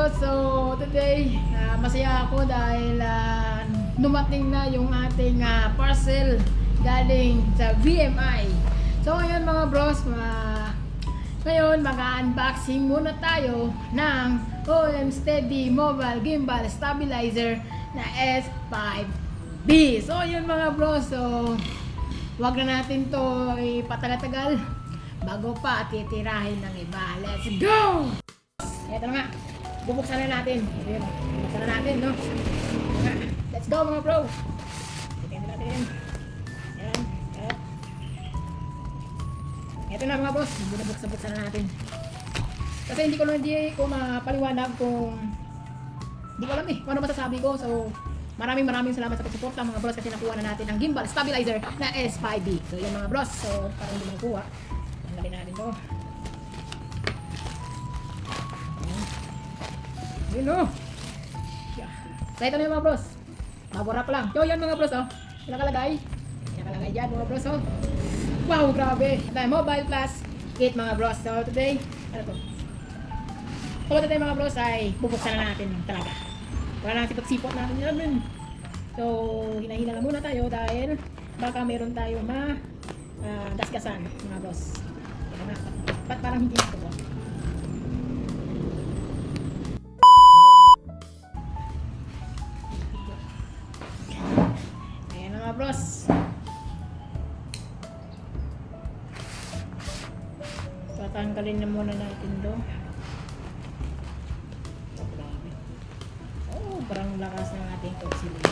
bro, so today masaya ako dahil dumating na yung ating parcel galing sa VMI. So ngayon mga bros, ngayon mag-unboxing muna tayo ng OM Steady Mobile Gimbal Stabilizer na S5B. So yun mga bros, so wag na natin to ipatagal-tagal bago pa titirahin ng iba. Let's go! Ito na nga, bubuksan na natin. Bubuksan na natin, no? Let's go mga bro! Tignan natin. Ayan. Ito na mga boss, bubuksan na natin. Kasi hindi ko mapaliwanag kung hindi ko alam kung ano masasabi ko. So maraming salamat sa pagsuporta mga bros, kasi nakuha na natin ang gimbal stabilizer na S5B. So yun mga bros, so parang hindi makuha. Tanggalin natin to. Yun o. So ito na yung mga bros, bago-wrap lang. So yan mga bros, nakalagay dyan mga bros. Wow, grabe. Mobile plus kit mga bros. So today, ano to? So today mga bros ay bubuksan na natin talaga. Wala nang sipot natin yan. So hinahina lang muna tayo dahil baka meron tayo dasgasan mga bros. Ito na, ba't parang hindi ito po? Ayan na mga bros. Tatanggalin na muna natin to. Parang lakas ng ating auxiliary.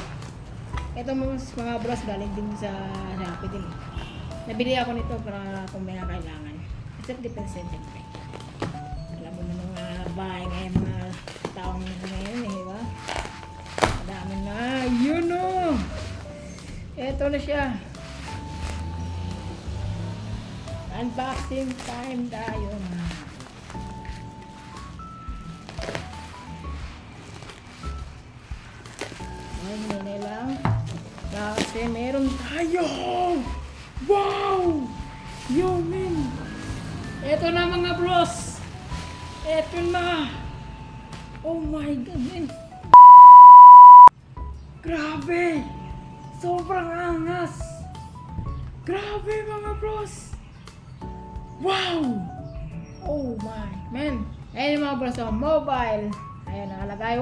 Ito mga bros, galing din sa Shopee din. Nabili ako nito para kung may kailangan. Kasi depende siyempre. Alam mo na mga bahay ngayon, mga taong ngayon, di ba? Madami na. Yun o! Ito na siya. Unboxing time tayo. Hindi lang. Kasi meron tayo. Wow! Yo, man. Ito na mga bros. Ito na. Oh my God, man. Grabe. Sobrang angas. Grabe mga bros. Wow! Oh my, man. Ayan mga bros, mobile. Ayan, nakalagay.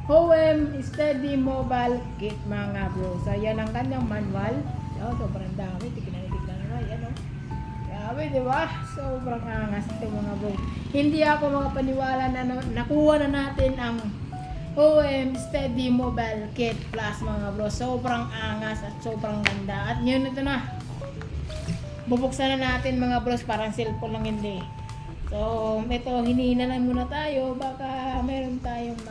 OM Steady Mobile Kit mga bro. So yan ang kanyang manual. Sobrang dami. Tignan naman. Yan o. Grabe, diba? Sobrang angas ito mga bro. Hindi ako makapaniwala na nakuha na natin ang OM Steady Mobile Kit Plus mga bro. Sobrang angas at sobrang ganda. At yun, ito na. Bubuksan na natin mga bros. Parang cellphone lang hindi. So ito, hinihina lang muna tayo. Baka meron tayong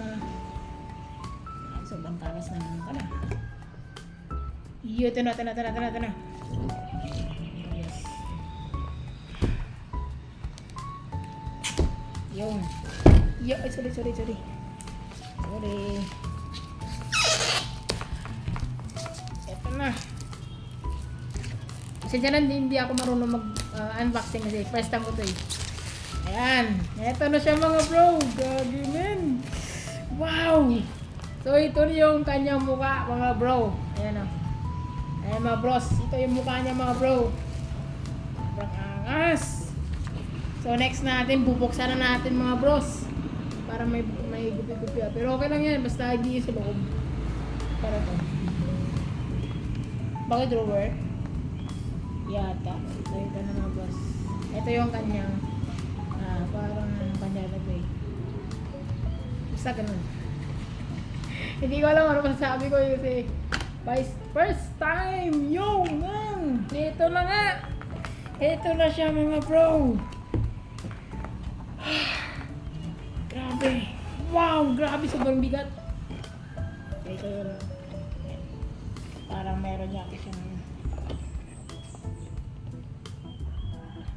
sobrang kalas na naman ka na. Ito na. Yes. Yun. Sorry. Ito na. Kasi dyan hindi ako marunong mag-unboxing kasi first time ko ito eh. Ayan. Ito na siya mga bro. Gagi men. Wow. So ito yung kanyang mukha mga bro. Ayan o. Ayan mga bros. Ito yung mukha niya mga bro. Sobrang angas. So next natin, bubuksan na natin mga bros. Para may gupi-gupi. Pero okay lang yan. Basta hindi sa loob. Para to. Bakit drawer? Yata. So ito na mga bros. Ito yung kanyang parang kanya lagay. Basta ganun. Hindi ko alam ano masasabi ko kasi first time! Yo, man! Ito na nga! Ito na siya mga bro! Grabe! Wow! Grabe! Sobrang bigat! Ito yun. Parang meron niya kasi siyang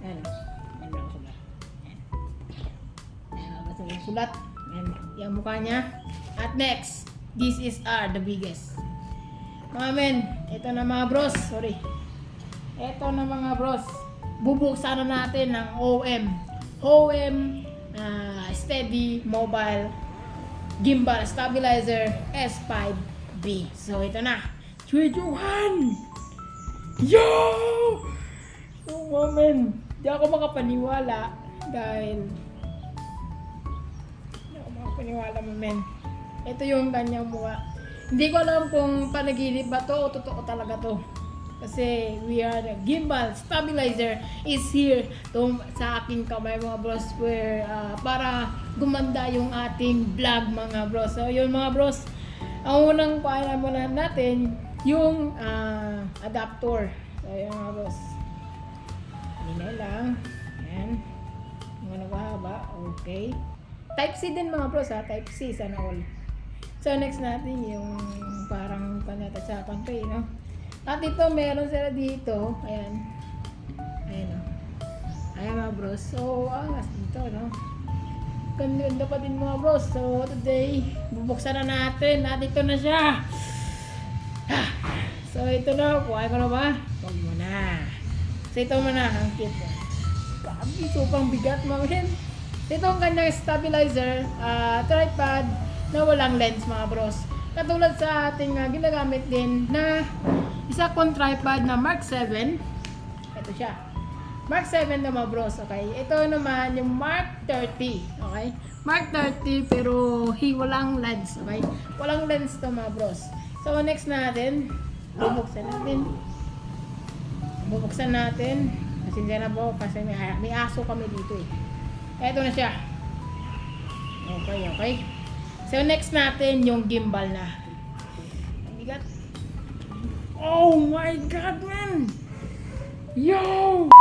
meron sulat. Basta yung sulat. Yung mukha niya. At next, this is the biggest. Mga men, ito na mga bros. Sorry. Ito na mga bros. Bubuksan na natin ng OM Steady Mobile gimbal stabilizer S5B. So ito na. 3, 2, 1! Yo! Oh man, di ako makapaniwala dahil di ako makapaniwala man. Ito yung kanyang mukha. Hindi ko alam kung panaginip ba to o totoo talaga to. Kasi we are the gimbal stabilizer is here sa aking kamay mga bros para gumanda yung ating vlog mga bros. So yun mga bros, ang unang paalam muna natin yung adapter. So yun mga bros. Hinay lang. Ayan. Mga nagahaba. Okay. Type C din mga bros ha. Type C sana all. So next natin yung parang panatasapan pa no? At ito meron sila dito. Ayan. Ayan o. Ayan mga bros. So angas dito no? Ganda pa din mga bros. So today bubuksan na natin. At ito na siya. So ito na. Kuhain ko na ba? Huwag mo na. So ito muna ang kit mo. Grabe, sobrang bigat mga men. Ito ang kanyang stabilizer, tripod na walang lens mga bros. Katulad sa ating ginagamit din na isa kong tripod na Mark 7. Ito siya. Mark 7 na mga bros, okay? Ito naman yung Mark 30, okay? Mark 30 pero walang lens, okay? Walang lens to mga bros. So next natin, bubuksan natin. Pasensya na po kasi may aso kami dito eh. Eto na siya. Okay. So next natin yung gimbal na. Ang bigat. Oh my god man! Yo!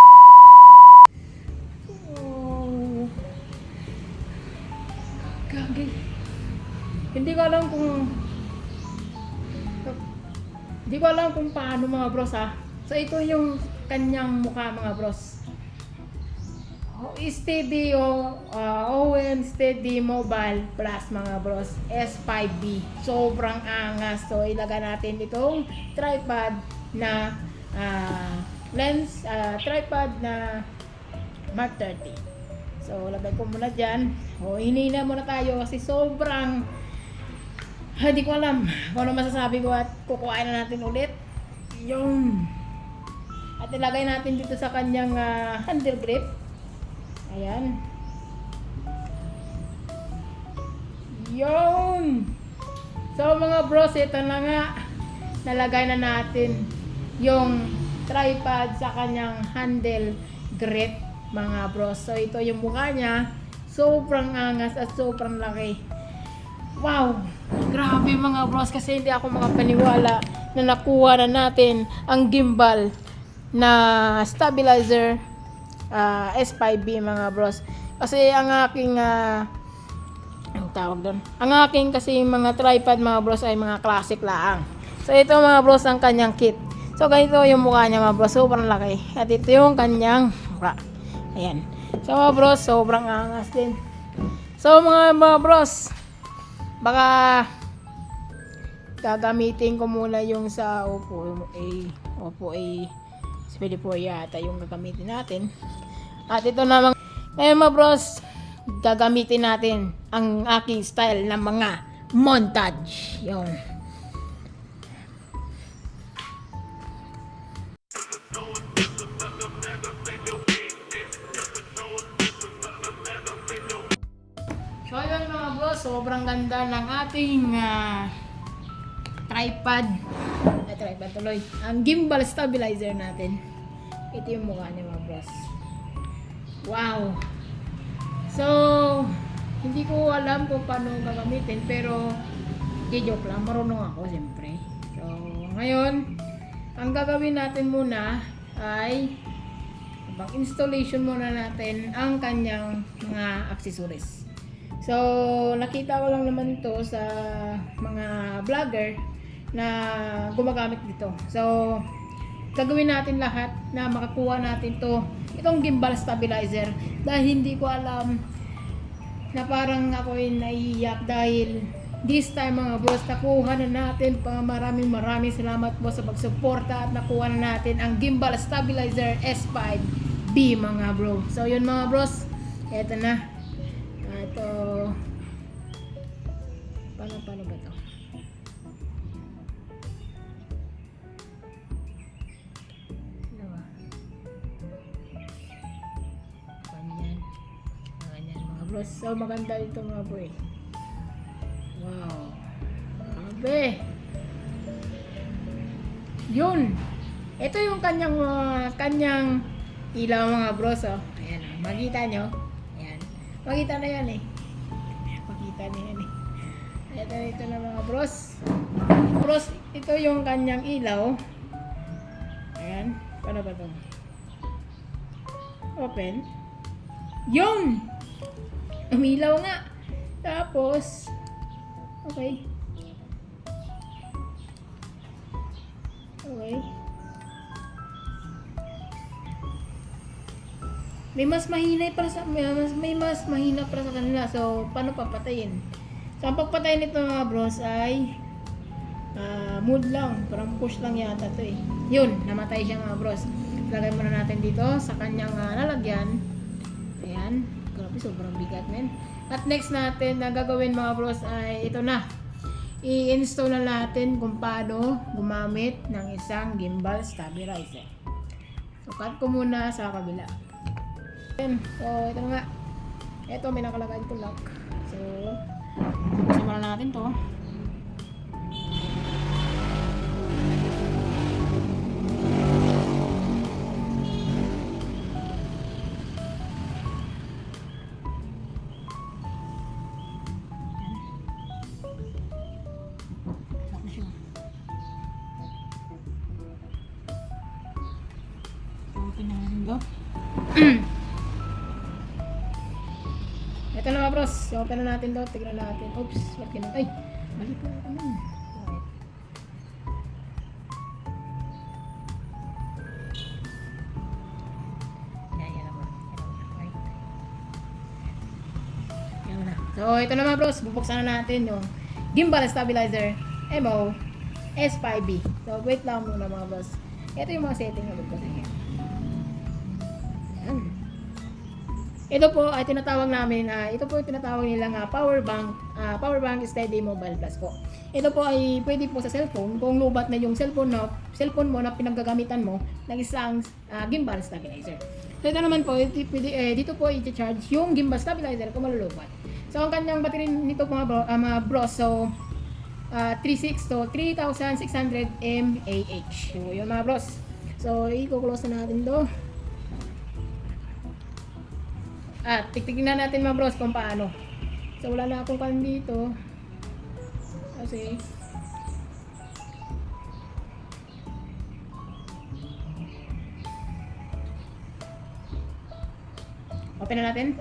Oh. Gagi. Hindi ko alam kung paano mga bros ha. So ito yung kanyang mukha mga bros. Steady OM Steady Mobile Plus mga bros S5B. Sobrang angas. So ilagay natin itong tripod na tripod na Mark 30. So lagay ko muna dyan. Hinina muna tayo kasi sobrang hindi ko alam kung ano masasabi ko at kukuhain na natin ulit yung at ilagay natin dito sa kanyang handle grip. Ayan. Yun! So mga bros, ito na nga. Nalagay na natin yung tripod sa kanyang handle grip mga bros. So ito yung mukha niya. Sobrang angas at sobrang laki. Wow! Grabe mga bros kasi hindi ako makapaniwala na nakuha na natin ang gimbal na stabilizer S5B mga bros. Kasi ang aking ang tawag doon. Ang aking kasi mga tripod mga bros ay mga classic lang. So ito mga bros ang kanyang kit. So ganito yung mukha niya mga bros, sobrang laki. At ito yung kanyang mukha. Ayan. So mga bros, sobrang angas din. So mga bros, baka gagamitin ko muna yung sa Oppo A pwede po yata yung gagamitin natin. At ito naman, ngayon mga bros, gagamitin natin ang aking style ng mga montage. Yun. So yun mga bros, sobrang ganda ng ating tripod tuloy. Ang gimbal stabilizer natin. Ito yung mukha niya mga bros. Wow! So, hindi ko alam kung paano gagamitin pero joke lang, marunong ako siyempre. So, ngayon, ang gagawin natin muna ay installation muna natin ang kanyang mga accessories. So, nakita ko lang naman ito sa mga vlogger na gumagamit dito. So, gagawin natin lahat na makakuha natin itong gimbal stabilizer dahil hindi ko alam na parang ako ay naiiyak dahil this time mga bros, nakuha na natin. Maraming salamat po sa pagsuporta at nakuha na natin ang gimbal stabilizer S5B mga bro. So, yun mga bros, eto na. Ito. Paano ba to? Ano ba? Ganyan mga bros. So maganda ito mga boy. Wow. Grabe. Yun. Ito yung kanyang ilaw mga bros. Oh. Ayan. Makita nyo. Ayan. Makita na yan eh. Makita na yan eh. Ito na mga bros. Bros, ito yung kanyang ilaw. Ayan. Paano ba ito? Open. Yun! Umilaw nga. Tapos, okay. Okay. May mas mahina para sa mahina para sa kanila. So, paano papatayin? So, ang pagpatayin nito mga bros ay mood lang. Parang push lang yata to eh. Yun, namatay siya mga bros. Lagay muna natin dito sa kanyang lalagyan. Ayan. Grabe, sobrang bigat men. At next natin na gagawin mga bros ay ito na. I-install na natin kung paano gumamit ng isang gimbal stabilizer. So, cut ko muna sa kabila. So, ito na nga. Ito, may nakalagay ito lock. So, buksan muna natin to. Open na natin to. Ito na mga bros. Open na natin to. Tignan natin. Oops. Ba't ganun? Ay! Balik na natin yun. Right. Yan na bro. Right. Yan na. So, ito na mga bros. Bubuksan na natin yung gimbal stabilizer MO S5B. So, wait lang muna mga bros. Ito yung mga setting na bubuksan niya. Yan. Ito po ay tinatawag namin, ito po yung tinatawag nilang power bank steady mobile plus po. Ito po ay pwede po sa cellphone kung lubat na yung cellphone mo na pinaggagamitan mo ng isang gimbal stabilizer. So ito naman po, dito po i-charge yung gimbal stabilizer kung malulubat. So ang kanyang battery nito mga bros, so 3,600 mAh. So yun mga bros. So i-close na natin to. At tignan natin mga bros kung paano. So wala na akong kan dito. Kasi open na natin.